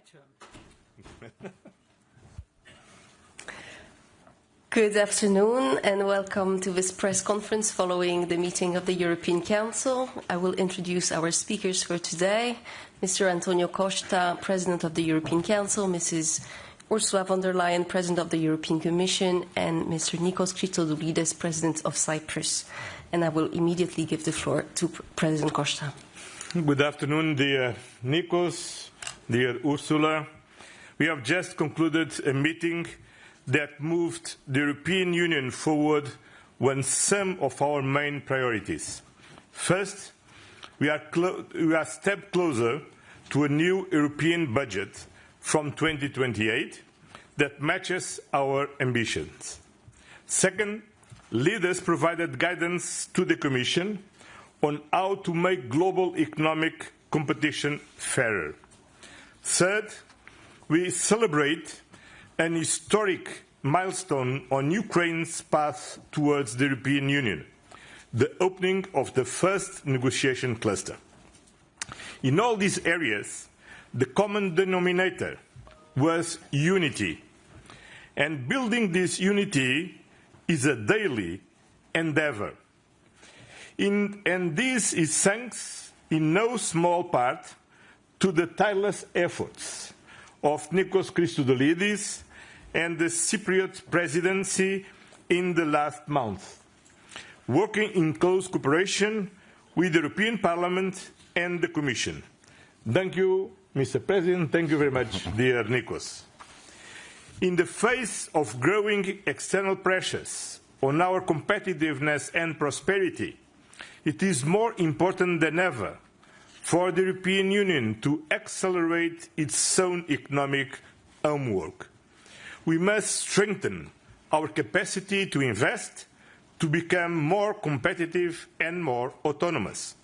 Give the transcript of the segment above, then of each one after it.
turn. Good afternoon and welcome to this press conference following the meeting of the European Council. I will introduce our speakers for today. Mr. Antonio Costa, President of the European Council, Mrs. Ursula von der Leyen, President of the European Commission, and Mr. Nikos Christodoulidis, President of Cyprus. And I will immediately give the floor to President Costa. Good afternoon, dear Nikos, dear Ursula. We have just concluded a meeting that moved the European Union forward on some of our main priorities. First, we are a step closer to a new European budget from 2028 that matches our ambitions. Second, leaders provided guidance to the Commission on how to make global economic competition fairer. Third, we celebrate an historic milestone on Ukraine's path towards the European Union, the opening of the first negotiation cluster. In all these areas, the common denominator was unity, and building this unity is a daily endeavor. And this is thanks, in no small part, to the tireless efforts of Nikos Christodoulidis and the Cypriot presidency in the last month, working in close cooperation with the European Parliament and the Commission. Thank you, Mr. President. Thank you very much, dear Nikos. In the face of growing external pressures on our competitiveness and prosperity, it is more important than ever for the European Union to accelerate its own economic homework. We must strengthen our capacity to invest, to become more competitive and more autonomous.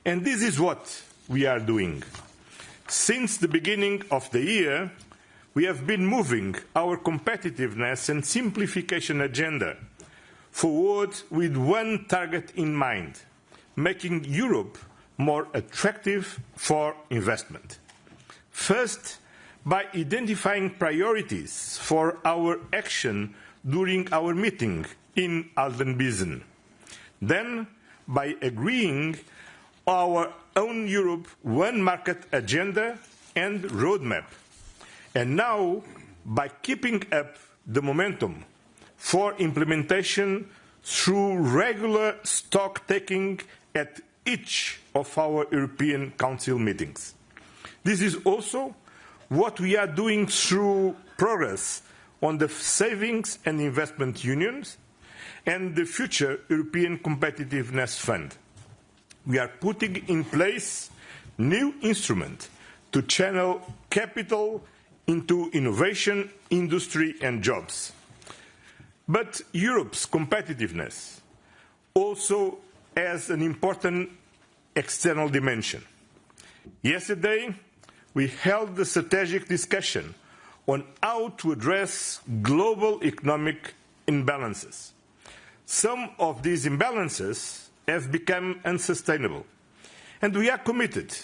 And this is what we are doing. Since the beginning of the year, we have been moving our competitiveness and simplification agenda forward with one target in mind: making Europe more attractive for investment. First, by identifying priorities for our action during our meeting in Aldenbizen. Then, by agreeing our own Europe One Market agenda and roadmap. And now, by keeping up the momentum for implementation through regular stock-taking at each of our European Council meetings. This is also what we are doing through progress on the Savings and Investment Unions and the future European Competitiveness Fund. We are putting in place new instruments to channel capital into innovation, industry and jobs. But Europe's competitiveness also has an important external dimension. Yesterday, we held the strategic discussion on how to address global economic imbalances. Some of these imbalances have become unsustainable, and we are committed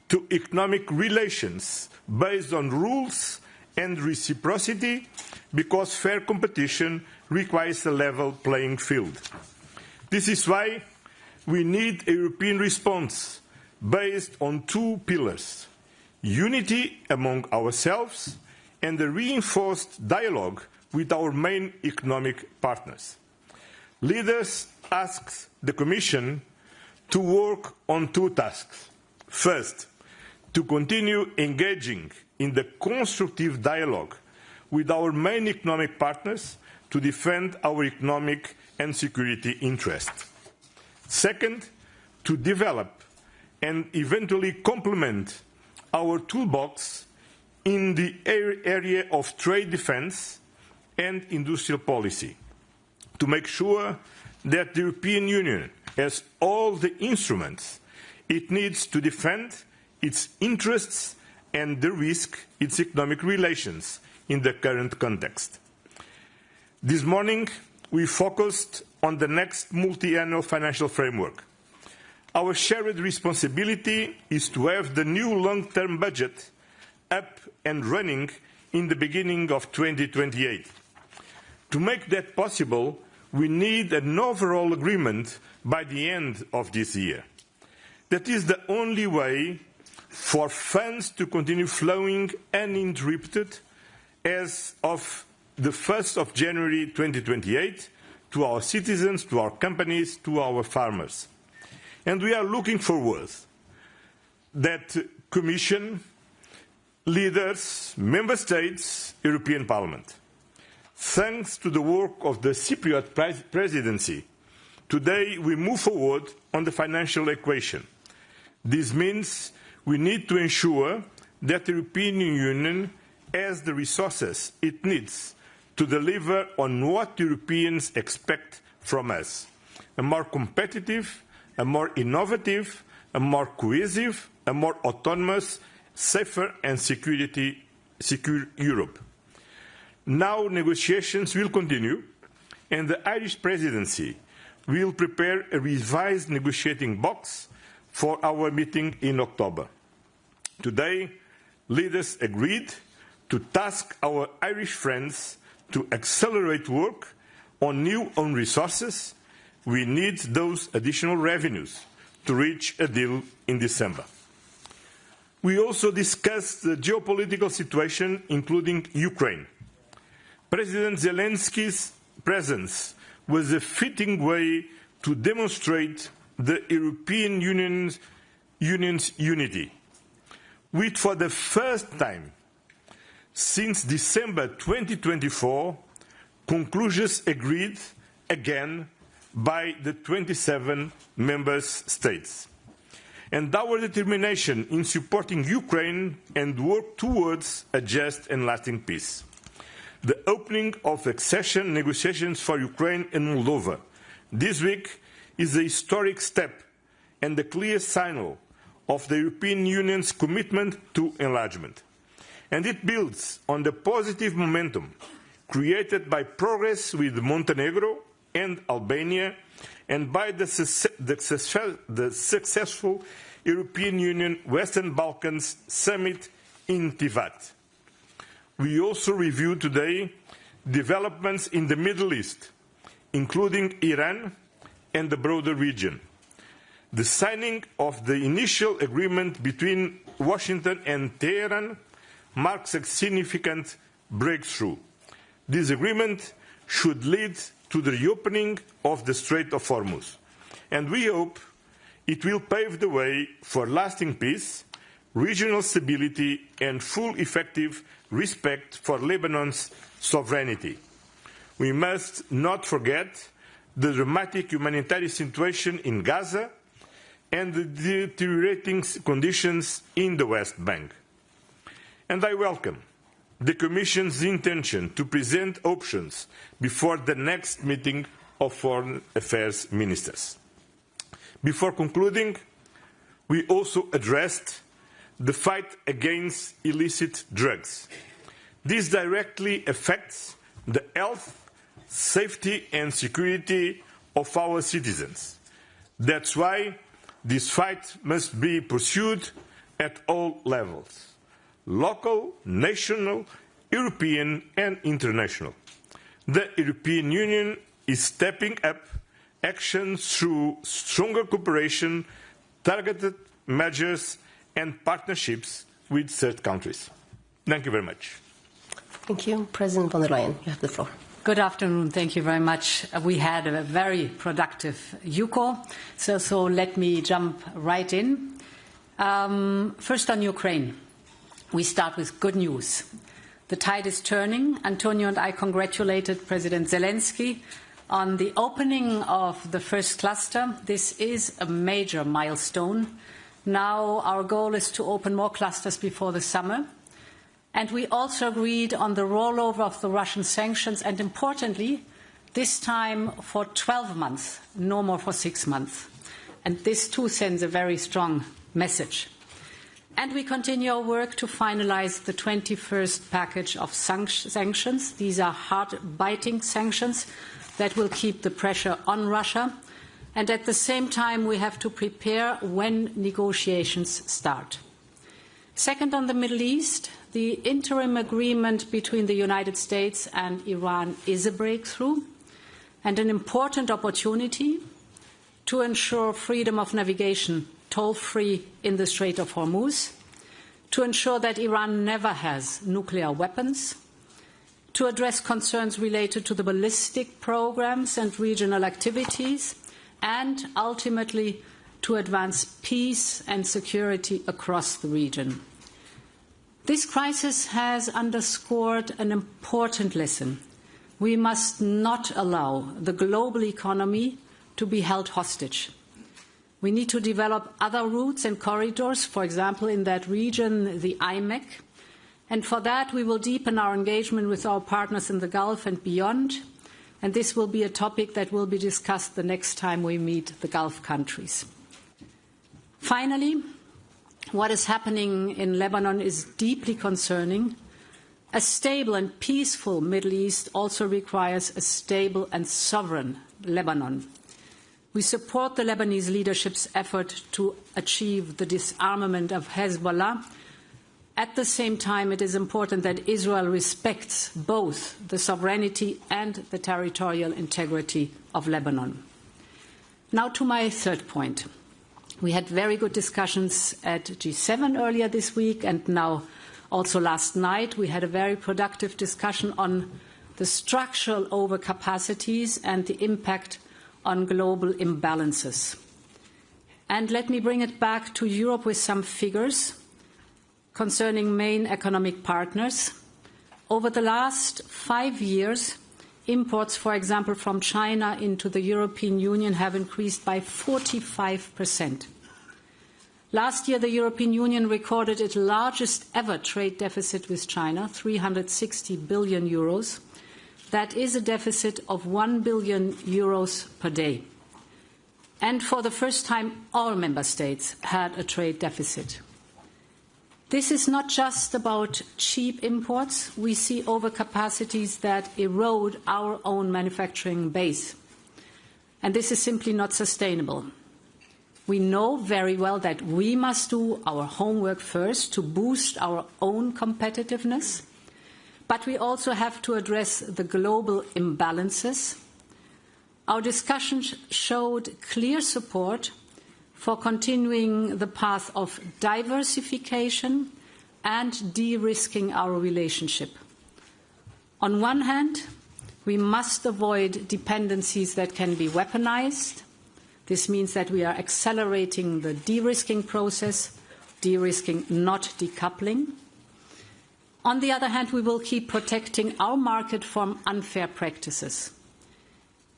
to economic relations based on rules and reciprocity, because fair competition requires a level playing field. This is why we need a European response based on two pillars: unity among ourselves and a reinforced dialogue with our main economic partners. Leaders asked the Commission to work on two tasks. First, to continue engaging in the constructive dialogue with our main economic partners to defend our economic and security interests. Second, to develop and eventually complement our toolbox in the area of trade defense and industrial policy, to make sure that the European Union has all the instruments it needs to defend its interests and de-risk its economic relations in the current context. This morning, we focused on the next multi-annual financial framework. Our shared responsibility is to have the new long-term budget up and running in the beginning of 2028. To make that possible, we need an overall agreement by the end of this year. That is the only way for funds to continue flowing uninterrupted as of the 1st of January 2028 to our citizens, to our companies, to our farmers. And we are looking forward that Commission, leaders, Member States, European Parliament. Thanks to the work of the Cypriot presidency, today we move forward on the financial equation. This means we need to ensure that the European Union has the resources it needs to deliver on what Europeans expect from us: a more competitive, a more innovative, a more cohesive, a more autonomous, safer and secure Europe. Now negotiations will continue, and the Irish presidency will prepare a revised negotiating box for our meeting in October. Today, leaders agreed to task our Irish friends to accelerate work on new own resources. We need those additional revenues to reach a deal in December. We also discussed the geopolitical situation, including Ukraine. President Zelensky's presence was a fitting way to demonstrate the European Union's unity, with, for the first time since December 2024, conclusions agreed again by the 27 member states. And our determination in supporting Ukraine and work towards a just and lasting peace. The opening of accession negotiations for Ukraine and Moldova this week is a historic step and a clear signal of the European Union's commitment to enlargement. And it builds on the positive momentum created by progress with Montenegro and Albania and by the successful European Union Western Balkans Summit in Tivat. We also review today developments in the Middle East, including Iran and the broader region. The signing of the initial agreement between Washington and Tehran marks a significant breakthrough. This agreement should lead to the reopening of the Strait of Hormuz, and we hope it will pave the way for lasting peace, regional stability, and full effective respect for Lebanon's sovereignty. We must not forget the dramatic humanitarian situation in Gaza and the deteriorating conditions in the West Bank. And I welcome the Commission's intention to present options before the next meeting of Foreign Affairs Ministers. Before concluding, we also addressed the fight against illicit drugs. This directly affects the health, safety and security of our citizens. That's why this fight must be pursued at all levels: local, national, European and international. The European Union is stepping up action through stronger cooperation, targeted measures and partnerships with third countries. Thank you very much. Thank you. President von der Leyen, you have the floor. Good afternoon. Thank you very much. We had a very productive UCO, so let me jump right in. First on Ukraine. We start with good news. The tide is turning. Antonio and I congratulated President Zelensky on the opening of the first cluster. This is a major milestone. Now our goal is to open more clusters before the summer. And we also agreed on the rollover of the Russian sanctions, and importantly, this time for 12 months, no more for 6 months. And this too sends a very strong message. And we continue our work to finalize the 21st package of sanctions. These are hard-biting sanctions that will keep the pressure on Russia. And at the same time, we have to prepare when negotiations start. Second, on the Middle East, the interim agreement between the United States and Iran is a breakthrough and an important opportunity to ensure freedom of navigation toll-free in the Strait of Hormuz, to ensure that Iran never has nuclear weapons, to address concerns related to the ballistic programs and regional activities, and ultimately to advance peace and security across the region. This crisis has underscored an important lesson. We must not allow the global economy to be held hostage. We need to develop other routes and corridors, for example, in that region, the IMEC. And for that, we will deepen our engagement with our partners in the Gulf and beyond. And this will be a topic that will be discussed the next time we meet the Gulf countries. Finally, what is happening in Lebanon is deeply concerning. A stable and peaceful Middle East also requires a stable and sovereign Lebanon. We support the Lebanese leadership's effort to achieve the disarmament of Hezbollah. At the same time, it is important that Israel respects both the sovereignty and the territorial integrity of Lebanon. Now to my third point. We had very good discussions at G7 earlier this week, and now also last night we had a very productive discussion on the structural overcapacities and the impact on global imbalances. And let me bring it back to Europe with some figures concerning main economic partners. Over the last 5 years, imports, for example, from China into the European Union have increased by 45%. Last year, the European Union recorded its largest ever trade deficit with China, 360 billion euros. That is a deficit of 1 billion euros per day. And for the first time, all member states had a trade deficit. This is not just about cheap imports. We see overcapacities that erode our own manufacturing base. And this is simply not sustainable. We know very well that we must do our homework first to boost our own competitiveness. But we also have to address the global imbalances. Our discussions showed clear support for continuing the path of diversification and de-risking our relationship. On one hand, we must avoid dependencies that can be weaponized. This means that we are accelerating the de-risking process, de-risking, not decoupling. On the other hand, we will keep protecting our market from unfair practices.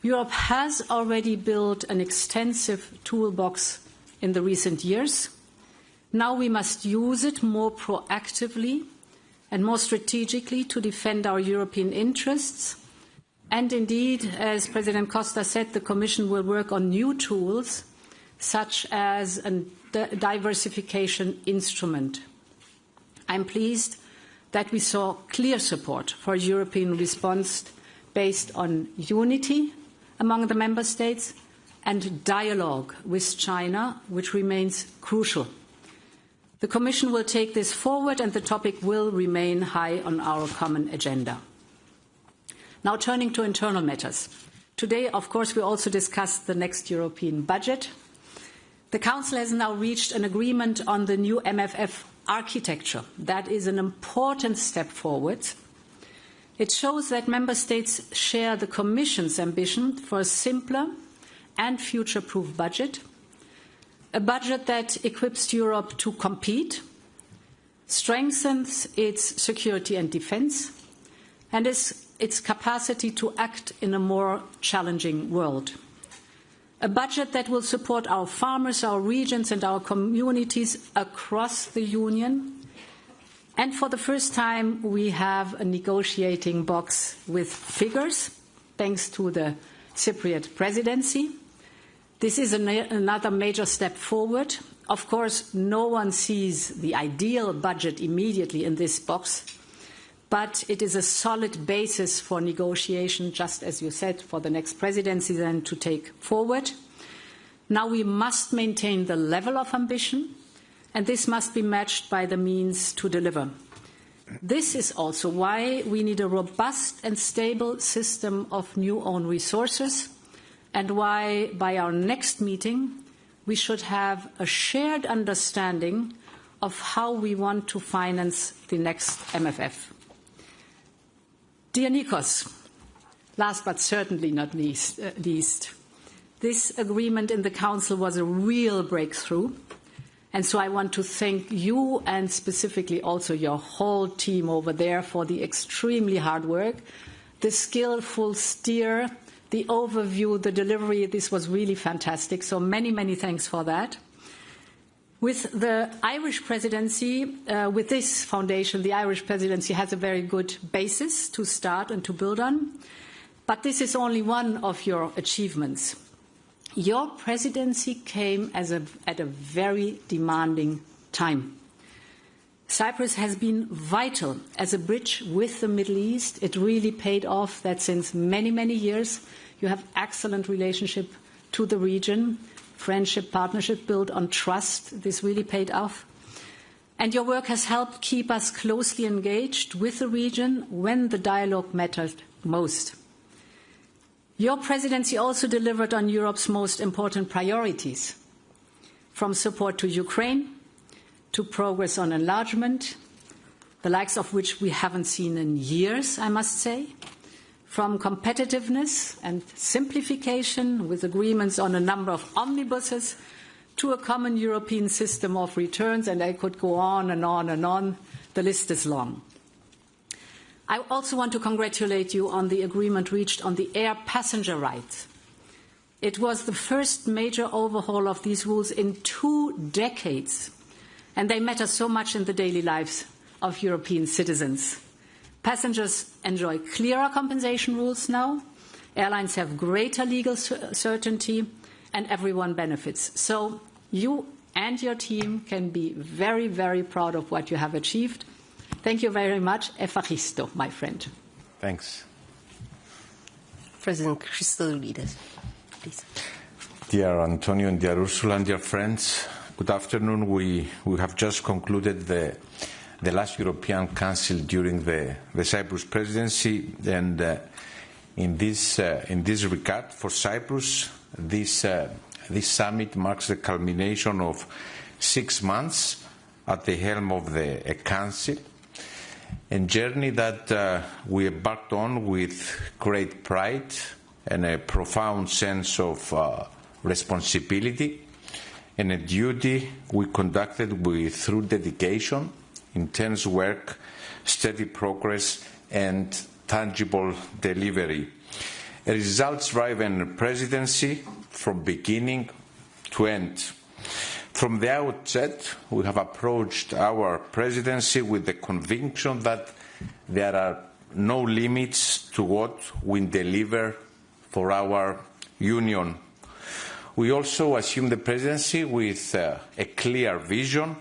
Europe has already built an extensive toolbox in the recent years. Now we must use it more proactively and more strategically to defend our European interests. And indeed, as President Costa said, the Commission will work on new tools, such as a diversification instrument. I'm pleased that we saw clear support for a European response based on unity among the member states and dialogue with China, which remains crucial. The Commission will take this forward and the topic will remain high on our common agenda. Now turning to internal matters. Today, of course, we also discussed the next European budget. The Council has now reached an agreement on the new MFF architecture. That is an important step forward. It shows that member states share the Commission's ambition for a simpler and future-proof budget, a budget that equips Europe to compete, strengthens its security and defence, and its capacity to act in a more challenging world. A budget that will support our farmers, our regions and our communities across the Union. And for the first time, we have a negotiating box with figures, thanks to the Cypriot presidency. This is another major step forward. Of course, no one sees the ideal budget immediately in this box, but it is a solid basis for negotiation, just as you said, for the next presidency then to take forward. Now we must maintain the level of ambition, and this must be matched by the means to deliver. This is also why we need a robust and stable system of new own resources, and why by our next meeting we should have a shared understanding of how we want to finance the next MFF. Dear Nikos, last but certainly not least, this agreement in the Council was a real breakthrough, and so I want to thank you and specifically also your whole team over there for the extremely hard work, the skillful steer, the overview, the delivery. This was really fantastic, so many, many thanks for that. With the Irish presidency, with this foundation, the Irish presidency has a very good basis to start and to build on. But this is only one of your achievements. Your presidency came at a very demanding time. Cyprus has been vital as a bridge with the Middle East. It really paid off that since many, many years you have excellent relationship to the region. Friendship, partnership built on trust. This really paid off. And your work has helped keep us closely engaged with the region when the dialogue mattered most. Your presidency also delivered on Europe's most important priorities, from support to Ukraine to progress on enlargement, the likes of which we haven't seen in years, I must say, from competitiveness and simplification with agreements on a number of omnibuses to a common European system of returns, and I could go on and on and on. The list is long. I also want to congratulate you on the agreement reached on the air passenger rights. It was the first major overhaul of these rules in 2 decades, and they matter so much in the daily lives of European citizens. Passengers enjoy clearer compensation rules now, airlines have greater legal certainty, and everyone benefits. So you and your team can be very, very proud of what you have achieved. Thank you very much. Efaristo, my friend. Thanks. President Christodoulides, please. Dear Antonio and dear Ursula and dear friends, good afternoon. We have just concluded the last European Council during the Cyprus presidency, and in this regard, for Cyprus, this summit marks the culmination of 6 months at the helm of the Council, a journey that we embarked on with great pride and a profound sense of responsibility, and a duty we conducted through dedication, intense work, steady progress, and tangible delivery. A results-driven presidency from beginning to end. From the outset, we have approached our presidency with the conviction that there are no limits to what we deliver for our Union. We also assume the presidency with a clear vision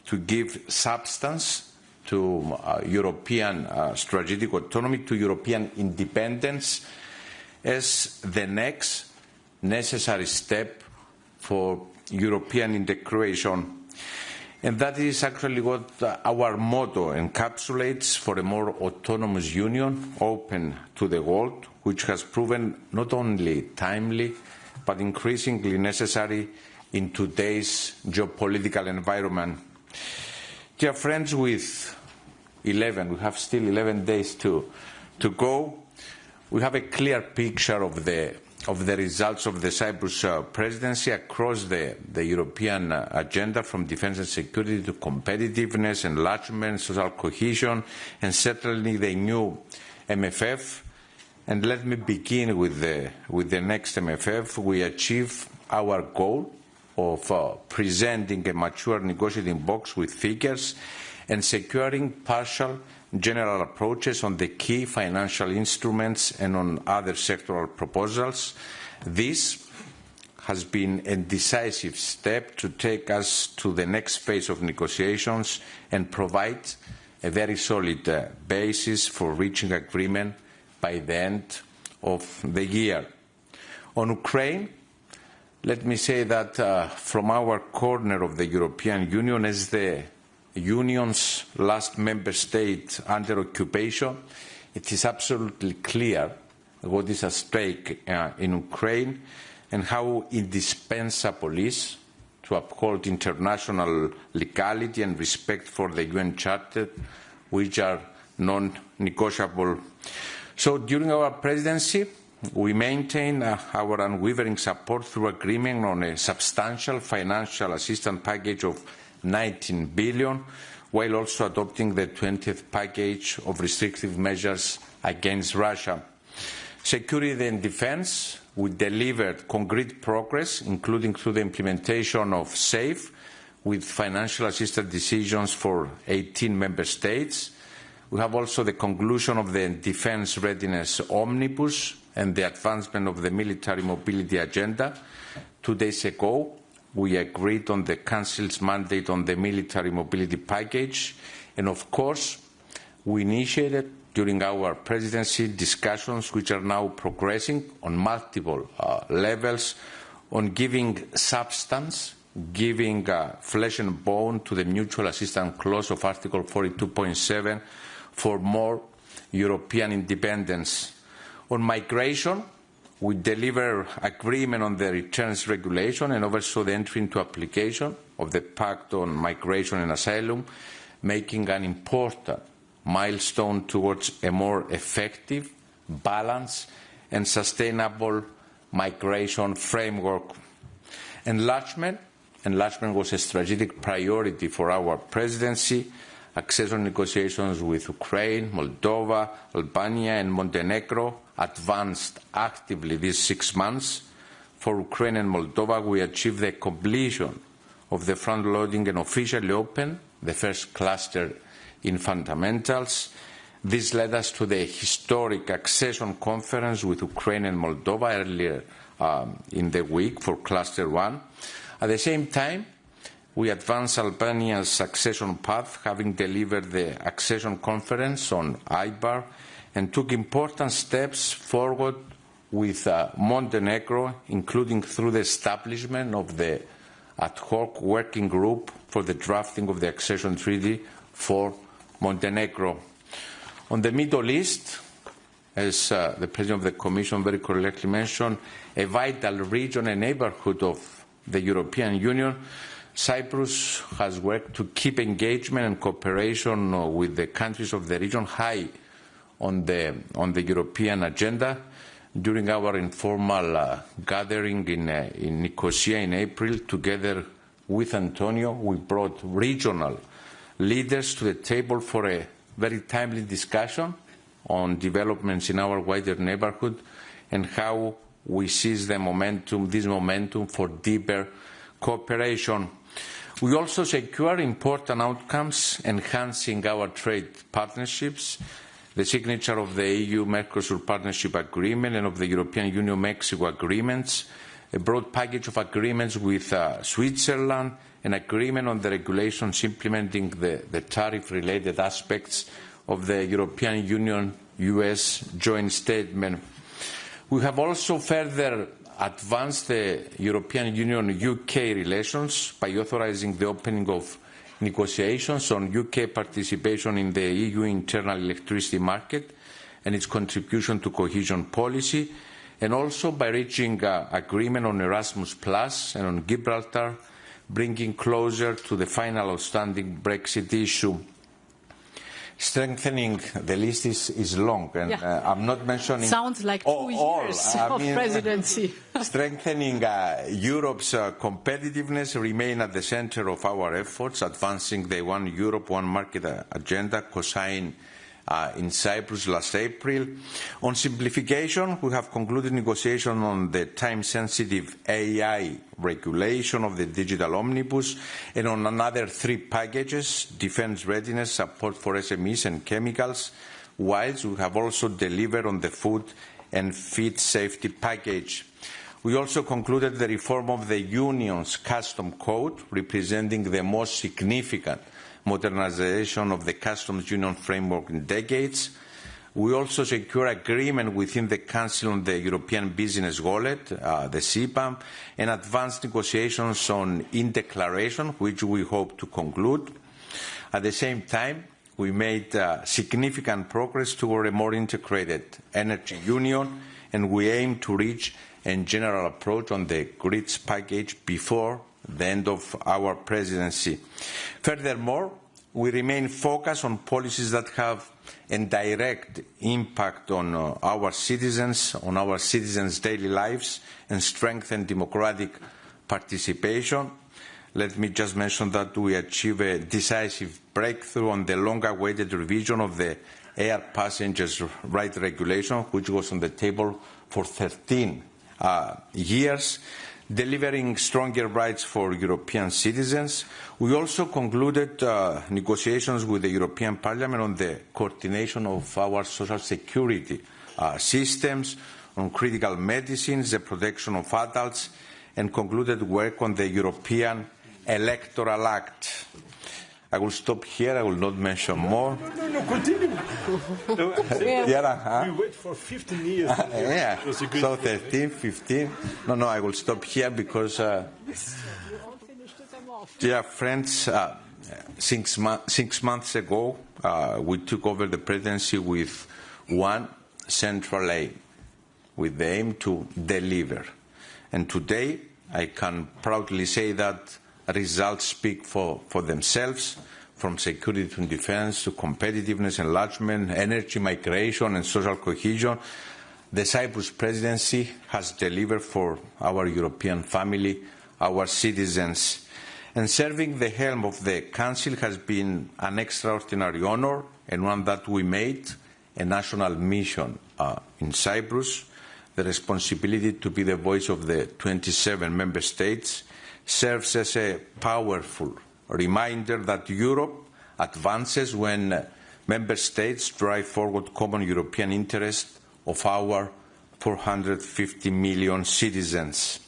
to give substance to European strategic autonomy, to European independence, as the next necessary step for European integration. And that is actually what our motto encapsulates for a more autonomous union, open to the world, which has proven not only timely, but increasingly necessary in today's geopolitical environment. Dear friends, we have still 11 days to go. We have a clear picture of the results of the Cyprus presidency across the European agenda, from defence and security to competitiveness, enlargement, social cohesion, and certainly the new MFF. And let me begin with the next MFF. We achieve our goal of presenting a mature negotiating box with figures and securing partial general approaches on the key financial instruments and on other sectoral proposals. This has been a decisive step to take us to the next phase of negotiations and provide a very solid basis for reaching agreement by the end of the year. On Ukraine, let me say that from our corner of the European Union, as the Union's last member state under occupation, it is absolutely clear what is at stake in Ukraine and how indispensable it is to uphold international legality and respect for the UN Charter, which are non-negotiable. So during our presidency, we maintain our unwavering support through agreement on a substantial financial assistance package of 19 billion, while also adopting the 20th package of restrictive measures against Russia. Security and defense, we delivered concrete progress, including through the implementation of SAFE, with financial assistance decisions for 18 member states. We have also the conclusion of the Defence Readiness Omnibus and the advancement of the military mobility agenda. 2 days ago, we agreed on the Council's mandate on the military mobility package, and of course, we initiated during our presidency discussions which are now progressing on multiple levels on giving substance, giving flesh and bone to the mutual assistance clause of Article 42.7 for more European independence. On migration, we deliver agreement on the returns regulation and oversaw the entry into application of the Pact on Migration and Asylum, making an important milestone towards a more effective, balanced and sustainable migration framework. Enlargement was a strategic priority for our presidency. Accession negotiations with Ukraine, Moldova, Albania and Montenegro advanced actively these 6 months. For Ukraine and Moldova, we achieved the completion of the front-loading and officially opened the first cluster in fundamentals. This led us to the historic accession conference with Ukraine and Moldova earlier in the week for Cluster 1. At the same time, we advanced Albania's accession path, having delivered the accession conference on IBAR, and took important steps forward with Montenegro, including through the establishment of the ad hoc working group for the drafting of the accession treaty for Montenegro. On the Middle East, as the President of the Commission very correctly mentioned, a vital region and neighbourhood of the European Union, Cyprus has worked to keep engagement and cooperation with the countries of the region high on the European agenda. During our informal gathering in Nicosia in April, together with Antonio, we brought regional leaders to the table for a very timely discussion on developments in our wider neighbourhood and how we seize this momentum for deeper cooperation. We also secure important outcomes, enhancing our trade partnerships, the signature of the EU-Mercosur Partnership Agreement and of the European Union-Mexico agreements, a broad package of agreements with Switzerland, an agreement on the regulations implementing the tariff-related aspects of the European Union-US joint statement. We have also further advanced the European Union-UK relations by authorising the opening of negotiations on UK participation in the EU internal electricity market and its contribution to cohesion policy, and also by reaching agreement on Erasmus Plus and on Gibraltar, bringing closer to the final outstanding Brexit issue. Strengthening the list is long, and I'm not mentioning... Sounds like 2 years of presidency. Strengthening Europe's competitiveness remain at the center of our efforts, advancing the One Europe, One Market agenda co-signed in Cyprus last April. On simplification, we have concluded negotiations on the time-sensitive AI regulation of the digital omnibus and on another 3 packages, defence readiness, support for SMEs and chemicals, whilst we have also delivered on the food and feed safety package. We also concluded the reform of the Union's custom code, representing the most significant modernisation of the customs union framework in decades. We also secure agreement within the Council on the European Business Wallet, the CBAM, and advanced negotiations on in-declaration, which we hope to conclude. At the same time, we made significant progress toward a more integrated energy union, and we aim to reach a general approach on the grids package before the end of our presidency. Furthermore, we remain focused on policies that have a direct impact on our citizens' daily lives, and strengthen democratic participation. Let me just mention that we achieved a decisive breakthrough on the long-awaited revision of the Air Passengers' Right Regulation, which was on the table for 13 years, delivering stronger rights for European citizens. We also concluded negotiations with the European Parliament on the coordination of our social security systems, on critical medicines, the protection of adults, and concluded work on the European Electoral Act. I will stop here. I will not mention more. No, continue. Yeah, we wait for 15 years. Yeah, so 13, 15. No, I will stop here because, dear friends, 6 months ago, we took over the presidency with one central aim, with the aim to deliver. And today, I can proudly say that results speak for themselves, from security to defense to competitiveness, enlargement, energy, migration, and social cohesion. The Cyprus presidency has delivered for our European family, our citizens. And serving the helm of the Council has been an extraordinary honor, and one that we made a national mission in Cyprus. The responsibility to be the voice of the 27 member states serves as a powerful reminder that Europe advances when member states drive forward common European interests of our 450 million citizens.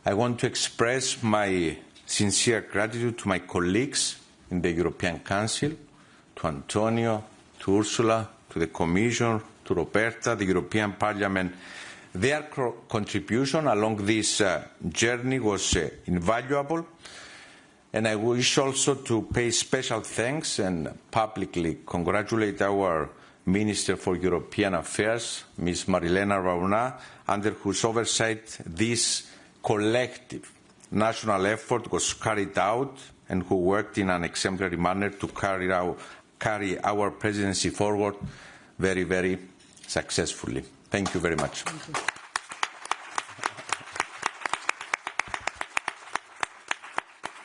I want to express my sincere gratitude to my colleagues in the European Council, to Antonio, to Ursula, to the Commission, to Roberta, the European Parliament. Their contribution along this journey was invaluable, and I wish also to pay special thanks and publicly congratulate our Minister for European Affairs, Ms. Marilena Rauna, under whose oversight this collective national effort was carried out, and who worked in an exemplary manner to carry our presidency forward very, very successfully. Thank you very much.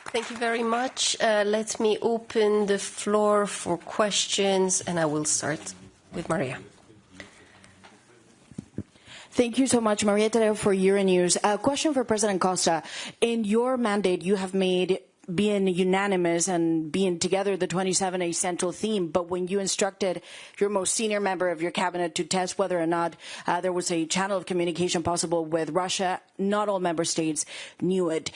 Thank you very much. Let me open the floor for questions, and I will start with Maria. Thank you so much, Maria Tereo, for Euronews. A question for President Costa. In your mandate, you have made being unanimous and being together the 27 a central theme, but when you instructed your most senior member of your cabinet to test whether or not there was a channel of communication possible with Russia, not all member states knew it.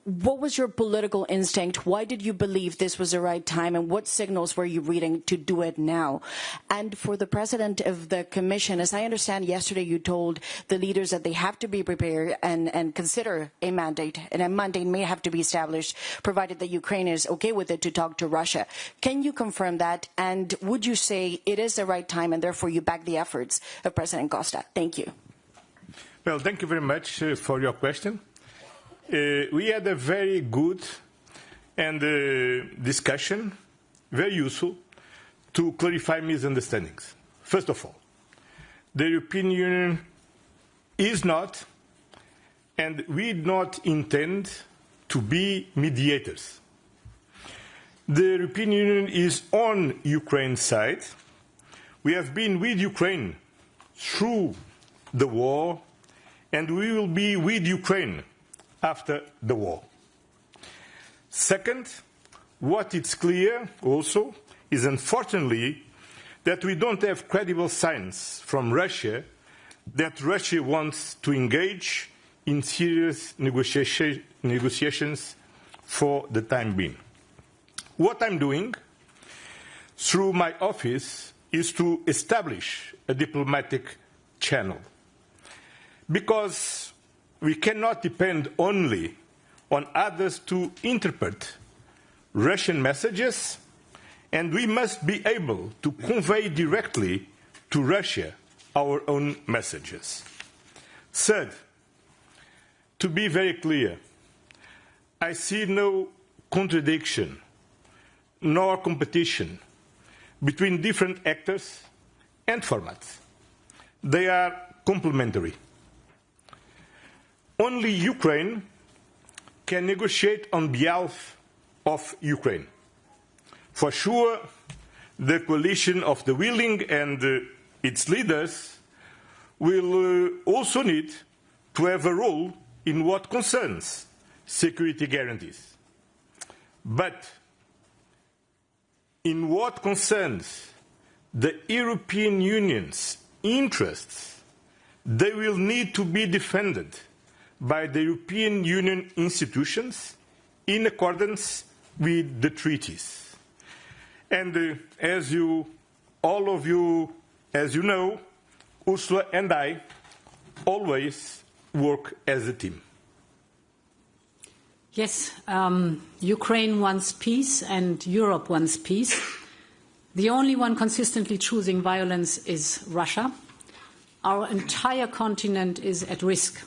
What was your political instinct? Why did you believe this was the right time? And what signals were you reading to do it now? And for the President of the Commission, as I understand, yesterday you told the leaders that they have to be prepared and consider a mandate. And a mandate may have to be established, provided that Ukraine is okay with it, to talk to Russia. Can you confirm that? And would you say it is the right time and therefore you back the efforts of President Costa? Thank you. Well, thank you very much for your question. We had a very good and discussion, very useful, to clarify misunderstandings. First of all, the European Union is not, and we do not intend to be mediators. The European Union is on Ukraine's side. We have been with Ukraine through the war, and we will be with Ukraine after the war. Second, what is clear also is, unfortunately, that we don't have credible signs from Russia that Russia wants to engage in serious negotiations for the time being. What I'm doing through my office is to establish a diplomatic channel, because we cannot depend only on others to interpret Russian messages, and we must be able to convey directly to Russia our own messages. Third, to be very clear, I see no contradiction nor competition between different actors and formats. They are complementary. Only Ukraine can negotiate on behalf of Ukraine. For sure, the coalition of the willing and its leaders will also need to have a role in what concerns security guarantees. But in what concerns the European Union's interests, they will need to be defended by the European Union institutions in accordance with the treaties. And as you know, Ursula and I always work as a team. Yes, Ukraine wants peace and Europe wants peace. The only one consistently choosing violence is Russia. Our entire continent is at risk.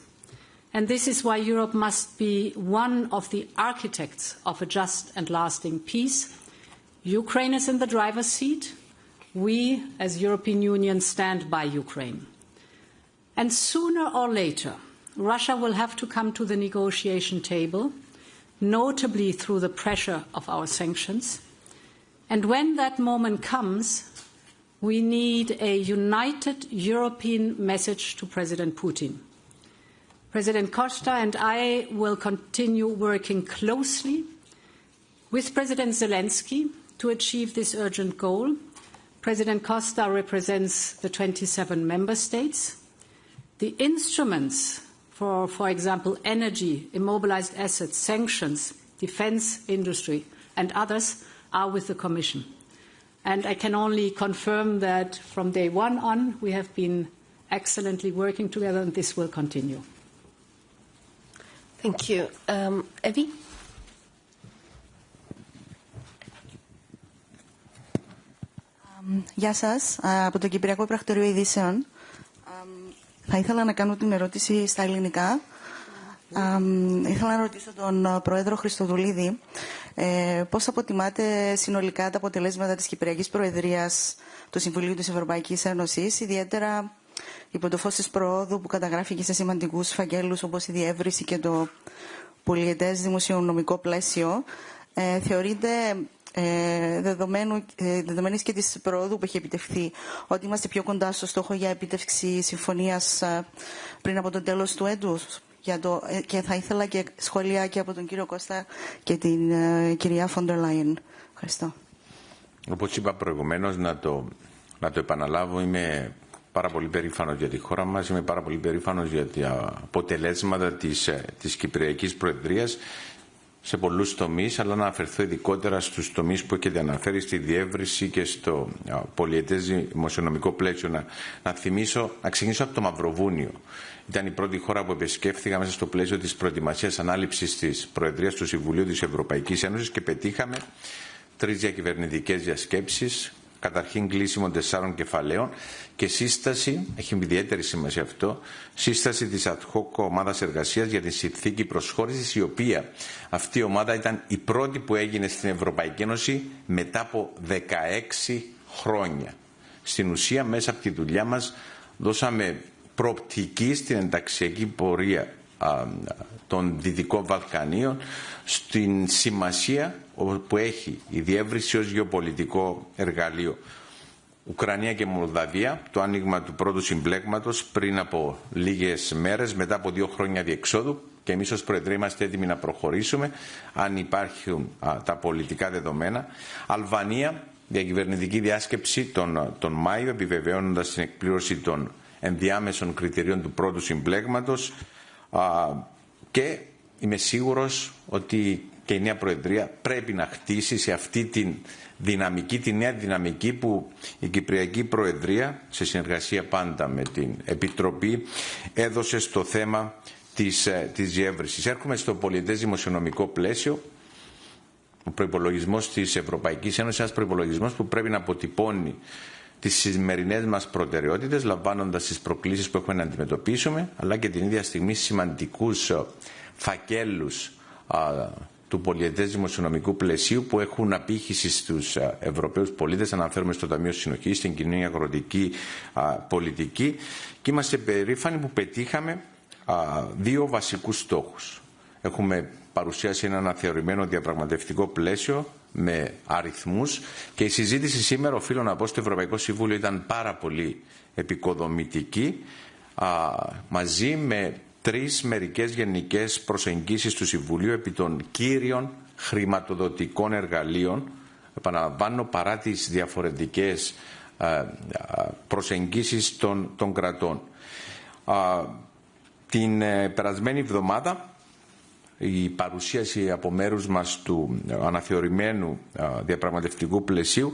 And this is why Europe must be one of the architects of a just and lasting peace. Ukraine is in the driver's seat. We, as European Union, stand by Ukraine. And sooner or later, Russia will have to come to the negotiation table, notably through the pressure of our sanctions. And when that moment comes, we need a united European message to President Putin. President Costa and I will continue working closely with President Zelensky to achieve this urgent goal. President Costa represents the 27 member states. The instruments for example, energy, immobilized assets, sanctions, defense industry, and others are with the Commission. And I can only confirm that from day one on, we have been excellently working together, and this will continue. Thank you. Evie? Γεια σας, από το Κυπριακό Πρακτορείο Ειδήσεων. Θα ήθελα να κάνω την ερώτηση στα ελληνικά. Ήθελα να ρωτήσω τον Πρόεδρο Χριστοδουλίδη πώς αποτιμάτε συνολικά τα αποτελέσματα της Κυπριακής Προεδρίας του Συμβουλίου της Ευρωπαϊκής Ένωσης, ιδιαίτερα υπό το φως της προόδου που καταγράφηκε σε σημαντικούς φακέλους όπως η διεύρυνση και το πολυετές δημοσιονομικό πλαίσιο. Θεωρείτε δεδομένης και της προόδου που έχει επιτευχθεί ότι είμαστε πιο κοντά στο στόχο για επίτευξη συμφωνίας πριν από το τέλος του έτους? Και θα ήθελα και σχόλια και από τον κύριο Κώστα και την κυρία Φόντερ Λάιεν. Ευχαριστώ. Όπως είπα προηγουμένως, να το επαναλάβω, είμαι πάρα πολύ περήφανος για τη χώρα μας, είμαι πάρα πολύ περήφανος για τα αποτελέσματα της Κυπριακής Προεδρίας σε πολλούς τομείς, αλλά να αναφερθώ ειδικότερα στους τομείς που έχετε αναφέρει, στη διεύρυνση και στο πολυετές δημοσιονομικό πλαίσιο. Να ξεκινήσω από το Μαυροβούνιο. Ήταν η πρώτη χώρα που επισκέφθηκα μέσα στο πλαίσιο της προετοιμασίας ανάληψης της Προεδρίας του Συμβουλίου της Ευρωπαϊκής Ένωσης και πετύχαμε 3 διακυβερνητικές διασκέψεις. Καταρχήν κλείσιμο 4 κεφαλαίων και σύσταση, έχει ιδιαίτερη σημασία αυτό, σύσταση της ad hoc ομάδας εργασίας για τη συνθήκη προσχώρησης, η οποία αυτή η ομάδα ήταν η πρώτη που έγινε στην Ευρωπαϊκή Ένωση μετά από 16 χρόνια. Στην ουσία, μέσα από τη δουλειά μας δώσαμε προοπτική στην ενταξιακή πορεία των Δυτικών Βαλκανίων, στην σημασία που έχει η διεύρυνση ως γεωπολιτικό εργαλείο. Ουκρανία και Μολδαβία, το άνοιγμα του πρώτου συμπλέγματος πριν από λίγες μέρες, μετά από 2 χρόνια διεξόδου, και εμείς ως Προεδρία είμαστε έτοιμοι να προχωρήσουμε αν υπάρχουν τα πολιτικά δεδομένα. Αλβανία, διακυβερνητική διάσκεψη τον Μάιο, επιβεβαιώνοντας την εκπλήρωση των ενδιάμεσων κριτηρίων του πρώτου συμπλέγματος, και είμαι σίγουρος ότι και η νέα Προεδρία πρέπει να χτίσει σε αυτή τη νέα δυναμική που η Κυπριακή Προεδρία, σε συνεργασία πάντα με την Επιτροπή, έδωσε στο θέμα της διεύρυνσης. Έρχομαι στο πολυετές δημοσιονομικό πλαίσιο. Ο προϋπολογισμός της Ευρωπαϊκής Ένωσης είναι ένας προϋπολογισμός που πρέπει να αποτυπώνει τις σημερινές μας προτεραιότητες, λαμβάνοντας τις προκλήσεις που έχουμε να αντιμετωπίσουμε, αλλά και την ίδια στιγμή σημαντικούς φακέλους του πολιετές δημοσιονομικού πλαισίου που έχουν απήχηση στους Ευρωπαίους πολίτες. Αναφέρουμε στο Ταμείο Συνοχής, στην κοινή αγροτική πολιτική, και είμαστε περήφανοι που πετύχαμε δύο βασικούς στόχους. Έχουμε παρουσιάσει ένα αναθεωρημένο διαπραγματευτικό πλαίσιο με αριθμούς, και η συζήτηση σήμερα, οφείλω να πω, στο Ευρωπαϊκό Συμβούλιο ήταν πάρα πολύ επικοδομητική, μαζί με τρεις μερικές γενικές προσεγγίσεις του Συμβουλίου επί των κύριων χρηματοδοτικών εργαλείων, επαναλαμβάνω, παρά τις διαφορετικές προσεγγίσεις των κρατών. Την περασμένη εβδομάδα η παρουσίαση από μέρους μας του αναθεωρημένου διαπραγματευτικού πλαισίου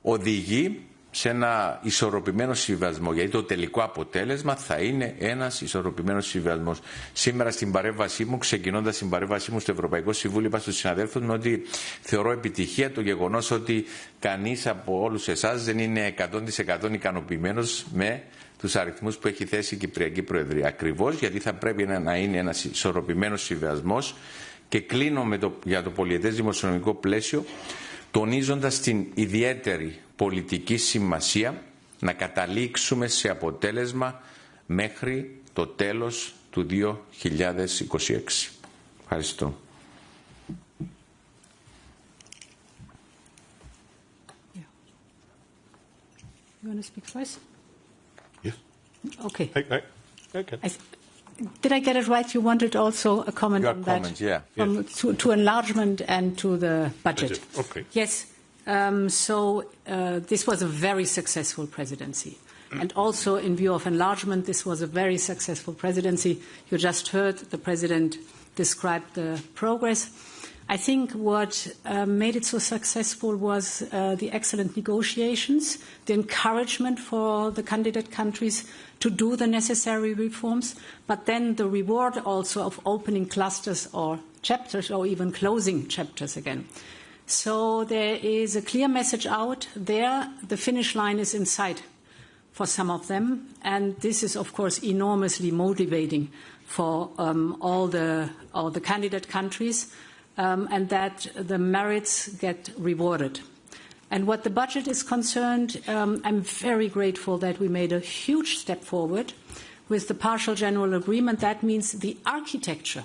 οδηγεί σε ένα ισορροπημένο συμβιβασμό, γιατί το τελικό αποτέλεσμα θα είναι ένας ισορροπημένος συμβιβασμός. Σήμερα στην παρέμβασή μου, ξεκινώντας την παρέμβασή μου στο Ευρωπαϊκό Συμβούλιο, είπα στους συναδέλφους μου ότι θεωρώ επιτυχία το γεγονός ότι κανείς από όλους εσάς δεν είναι 100% ικανοποιημένος με τους αριθμούς που έχει θέσει η Κυπριακή Προεδρία. Ακριβώς γιατί θα πρέπει να είναι ένας ισορροπημένος συμβιβασμός, και κλείνω για το πολιετές δημοσιονομικό πλαίσιο, τονίζοντας την ιδιαίτερη πολιτική σημασία να καταλήξουμε σε αποτέλεσμα μέχρι το τέλος του 2026. Ευχαριστώ. You want to speak first? Yes. Okay. Okay. Did I get it right? You wanted also a comment Your on comment, that? yeah. To enlargement and to the budget. Okay. Yes. This was a very successful presidency. And also in view of enlargement, this was a very successful presidency. You just heard the President describe the progress. I think what made it so successful was the excellent negotiations, the encouragement for the candidate countries to do the necessary reforms, but then the reward also of opening clusters or chapters, or even closing chapters again. So there is a clear message out there. The finish line is in sight for some of them, and this is, of course, enormously motivating for all the candidate countries. And that the merits get rewarded. And what the budget is concerned, I'm very grateful that we made a huge step forward with the partial general agreement. That means the architecture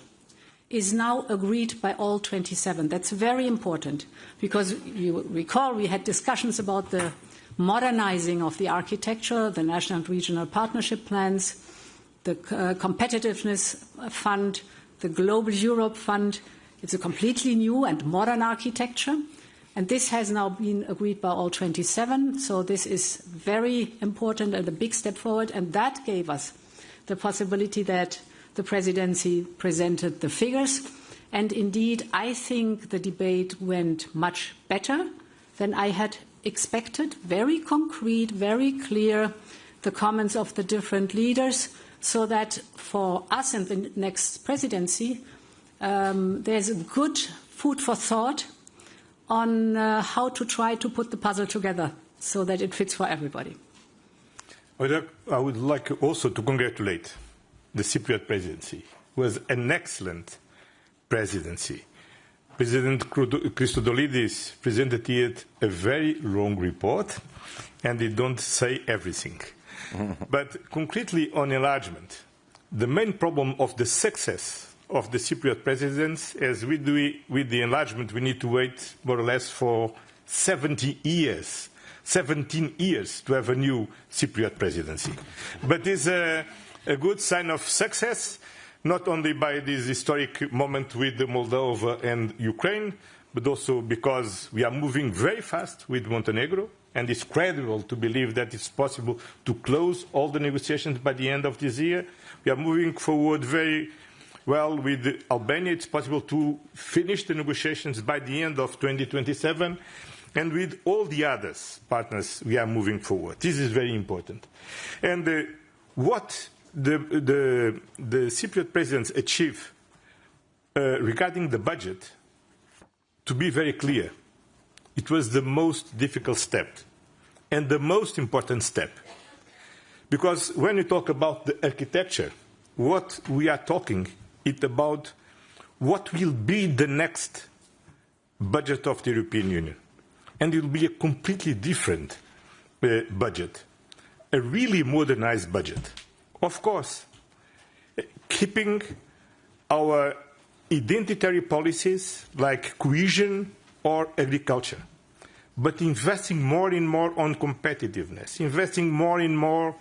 is now agreed by all 27. That's very important, because you recall we had discussions about the modernizing of the architecture, the national and regional partnership plans, the competitiveness fund, the Global Europe Fund. It's a completely new and modern architecture, and this has now been agreed by all 27, so this is very important and a big step forward, and that gave us the possibility that the presidency presented the figures, and indeed I think the debate went much better than I had expected, very concrete, very clear, the comments of the different leaders, so that for us and the next presidency, there's a good food for thought on how to try to put the puzzle together so that it fits for everybody. I would like also to congratulate the Cypriot presidency. It was an excellent presidency. President Christodoulidis presented here a very long report, and they don't say everything. But concretely on enlargement, the main problem of the success of the Cypriot presidency, as we do with the enlargement, we need to wait more or less for 17 years to have a new Cypriot presidency. But it's a good sign of success, not only by this historic moment with Moldova and Ukraine, but also because we are moving very fast with Montenegro, and it's credible to believe that it's possible to close all the negotiations by the end of this year. We are moving forward very well with Albania. It's possible to finish the negotiations by the end of 2027, and with all the other partners we are moving forward. This is very important. And what the Cypriot presidents achieve regarding the budget, to be very clear, it was the most difficult step and the most important step. Because when we talk about the architecture, what we are talking is about what will be the next budget of the European Union. And it will be a completely different budget, a really modernized budget. Of course, keeping our identitary policies like cohesion or agriculture, but investing more and more on competitiveness, investing more and more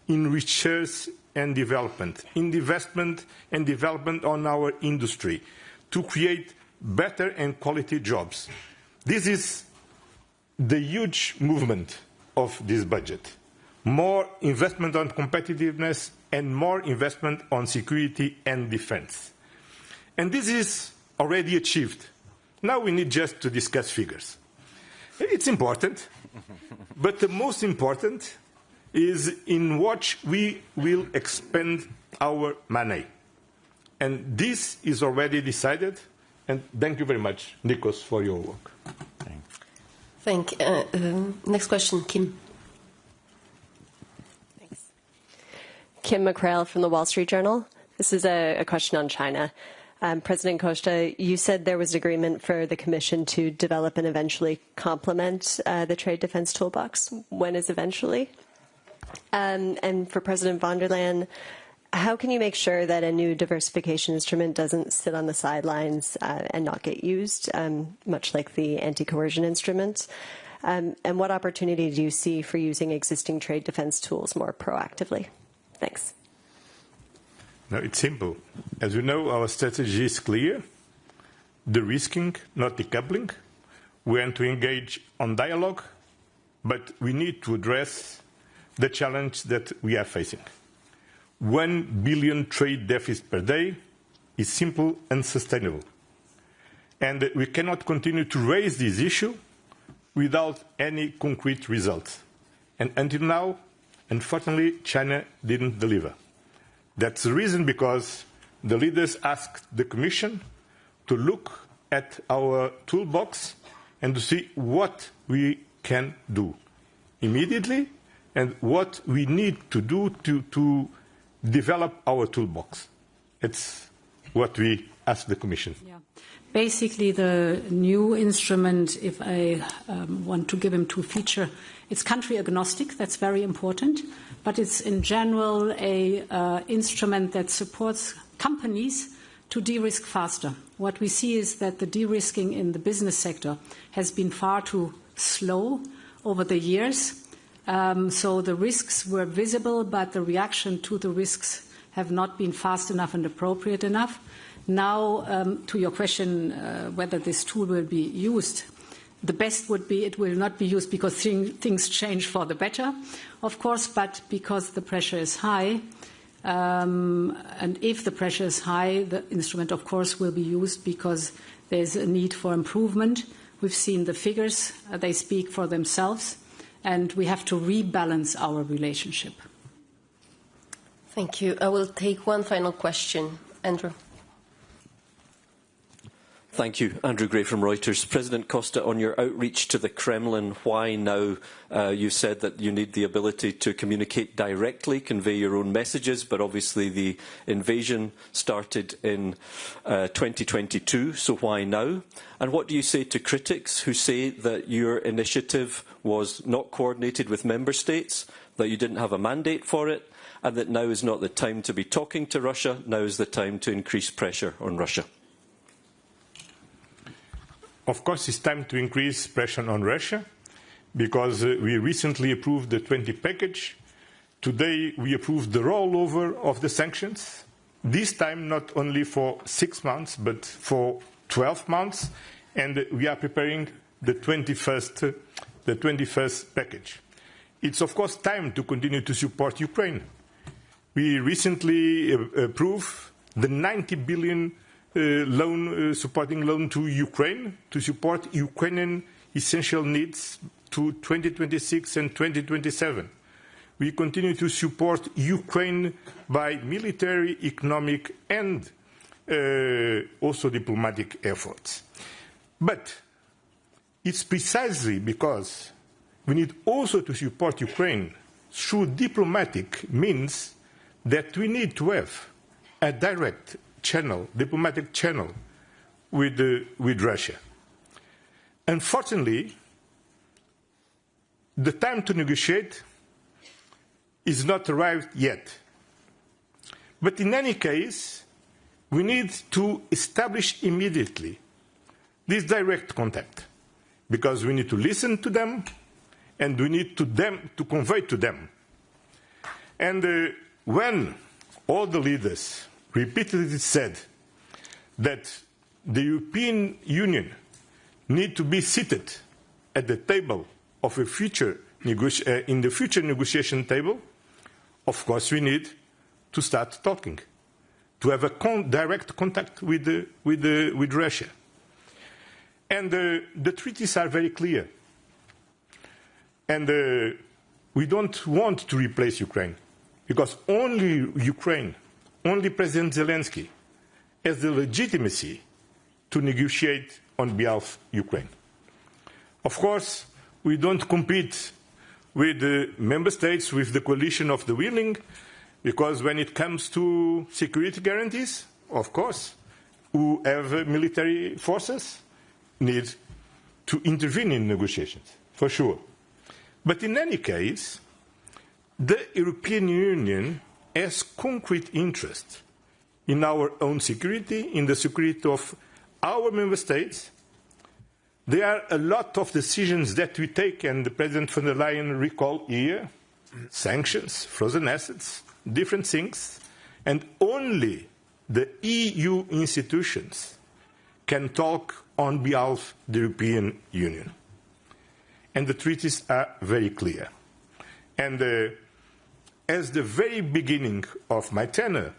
in research and development, in investment and development on our industry to create better and quality jobs. This is the huge movement of this budget. More investment on competitiveness and more investment on security and defense. And this is already achieved. Now we need just to discuss figures. It's important, but the most important is in what we will expend our money. And this is already decided. And thank you very much, Nikos, for your work. Next question, Kim. Thanks. Kim McCrail from the Wall Street Journal. This is a question on China. President Costa, you said there was agreement for the Commission to develop and eventually complement the trade defense toolbox. When is eventually? And for President von der Leyen, how can you make sure that a new diversification instrument doesn't sit on the sidelines and not get used, much like the anti-coercion instrument? And what opportunity do you see for using existing trade defense tools more proactively? Thanks. No, it's simple. As you know, our strategy is clear. De-risking, not decoupling. We want to engage on dialogue, but we need to address the challenge that we are facing. 1 billion trade deficit per day is simple and sustainable. And we cannot continue to raise this issue without any concrete results. And until now, unfortunately, China didn't deliver. That's the reason because the leaders asked the Commission to look at our toolbox and to see what we can do immediately and what we need to do to develop our toolbox. It's what we asked the Commission. Yeah. Basically, the new instrument, if I want to give him two features, it's country agnostic, that's very important, but it's in general a instrument that supports companies to de-risk faster. What we see is that the de-risking in the business sector has been far too slow over the years. So the risks were visible, but the reaction to the risks have not been fast enough and appropriate enough. Now, to your question whether this tool will be used, the best would be it will not be used because things change for the better, of course, but because the pressure is high. And if the pressure is high, the instrument, of course, will be used because there's a need for improvement. We've seen the figures. They speak for themselves. And we have to rebalance our relationship. Thank you. I will take one final question. Andrew. Thank you. Andrew Gray from Reuters. President Costa, on your outreach to the Kremlin, why now? You said that you need the ability to communicate directly, convey your own messages, but obviously the invasion started in 2022, so why now? And what do you say to critics who say that your initiative was not coordinated with member states, that you didn't have a mandate for it, and that now is not the time to be talking to Russia, now is the time to increase pressure on Russia? Of course, it's time to increase pressure on Russia because we recently approved the 20 package. Today, we approved the rollover of the sanctions, this time not only for 6 months, but for 12 months. And we are preparing the 21st package. It's, of course, time to continue to support Ukraine. We recently approved the 90 billion supporting loan to Ukraine to support Ukrainian essential needs to 2026 and 2027. We continue to support Ukraine by military, economic, and also diplomatic efforts. But it's precisely because we need also to support Ukraine through diplomatic means that we need to have a direct channel, diplomatic channel with Russia. Unfortunately, the time to negotiate is not arrived yet. But in any case, we need to establish immediately this direct contact, because we need to listen to them and we need to convey to them. And when all the leaders repeatedly said that the European Union need to be seated at the table of a future in the future negotiation table, of course we need to start talking, to have a direct contact with Russia. And the treaties are very clear. And we don't want to replace Ukraine, because only Ukraine, only President Zelensky has the legitimacy to negotiate on behalf of Ukraine. Of course, we don't compete with the member states, with the coalition of the willing, because when it comes to security guarantees, of course, who have military forces need to intervene in negotiations, for sure. But in any case, the European Union has concrete interest in our own security, in the security of our member states. There are a lot of decisions that we take, and President von der Leyen recalled here, sanctions, frozen assets, different things, and only the EU institutions can talk on behalf of the European Union. And the treaties are very clear. And as the very beginning of my tenure,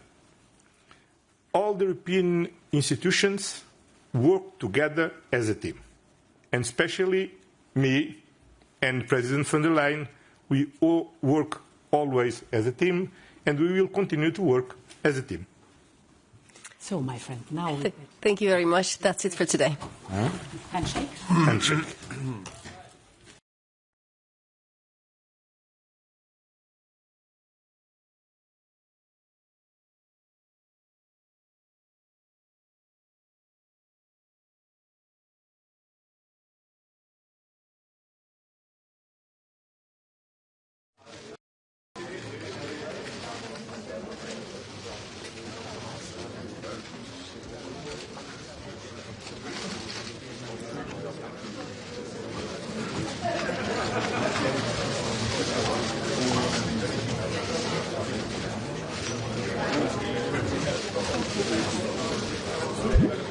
all the European institutions work together as a team. And especially me and President von der Leyen, we all work always as a team, and we will continue to work as a team. So, my friend, now... Thank you very much. That's it for today. Handshake. Handshake.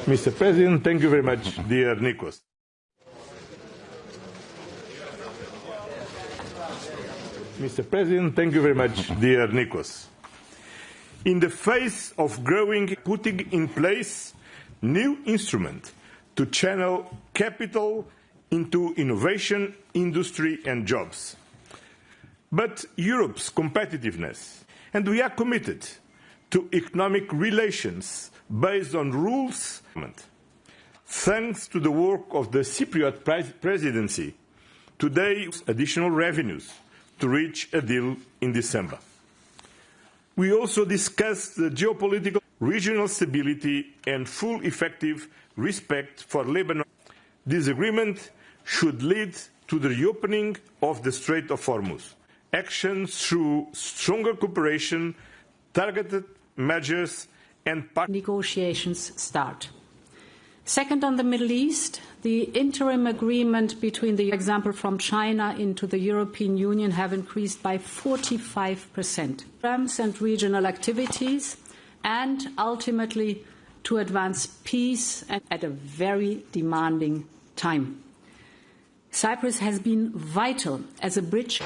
Mr. President, thank you very much, dear Nikos. Mr. President, thank you very much, dear Nikos. In the face of growing, putting in place new instruments to channel capital into innovation, industry and jobs. But Europe's competitiveness, and we are committed to economic relations based on rules. Thanks to the work of the Cypriot presidency, today additional revenues to reach a deal in December. We also discussed the geopolitical, regional stability and full effective respect for Lebanon. This agreement should lead to the reopening of the Strait of Hormuz. Actions through stronger cooperation, targeted measures and negotiations start. Second, on the Middle East, the interim agreement between the example from China into the European Union have increased by 45%. Programs and regional activities, and ultimately to advance peace at a very demanding time. Cyprus has been vital as a bridge.